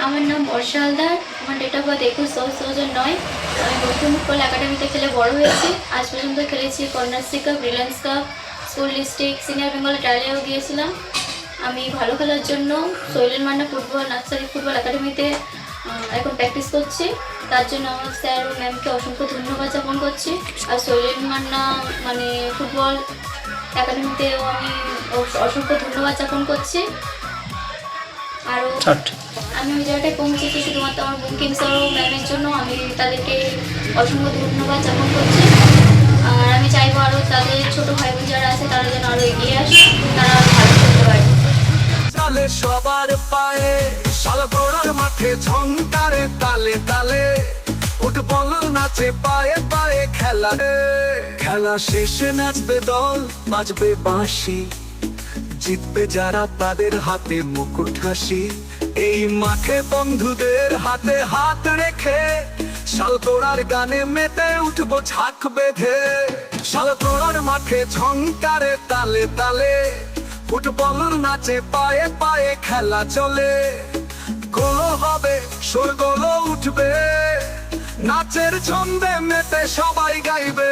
আমার নাম বর্ষা হালদার। আমার ডেট অফ বার্থ 21/10/2009। আমি বঙ্কিম ফুটবল একাডেমিতে খেলে বড় হয়েছি। আজ পর্যন্ত খেলেছি Kanyashree cup, Reliance cup, school district, senior Bengal ট্রায়ালেও গিয়েছিলাম। আমি ভালো খেলার জন্য Sailen Manna football nursery football একাডেমিতে এখন প্র্যাকটিস করছি। তার জন্য আমার স্যার ও ম্যামকে অসংখ্য ধন্যবাদ জ্ঞাপন করছি। আর শৈলেন মান্না মানে ফুটবল একাডেমিতেও আমি অসংখ্য ধন্যবাদ জ্ঞাপন করছি। আরও আমি ওই জায়গাটায় পৌঁছেছি শুধুমাত্র আমার বঙ্কিম স্যার ও ম্যামের জন্য। আমি তাদেরকে অসংখ্য ধন্যবাদ জ্ঞাপন করছি। আর আমি চাইবো আরও তাদের ছোটো ভাই বোন যারা আছে তারা যেন আরও এগিয়ে আসে, তারা আরও ভালো করতে পারে। সবার পায়ে শালগড়ার মাঠে ঝংকারে তালে তালে ফুটবল নাচে পায়ে পায়ে খেলা খেলা শেষে নাচবে দল, বাজবে বাঁশি, জিতবে যারা তাদের হাতে মুকুট হাসি। এই মাঠে বন্ধুদের হাতে হাত রেখে শালগড়ার গানে মেতে উঠবো ঝাঁক বেঁধে। শালগড়ার মাঠে ঝংকারে তালে তালে ফুটবল নাচে পায়ে পায়ে খেলা চলে। গোল হবে শোরগোল উঠবে, নাচের ছন্দে মেতে সবাই গাইবে।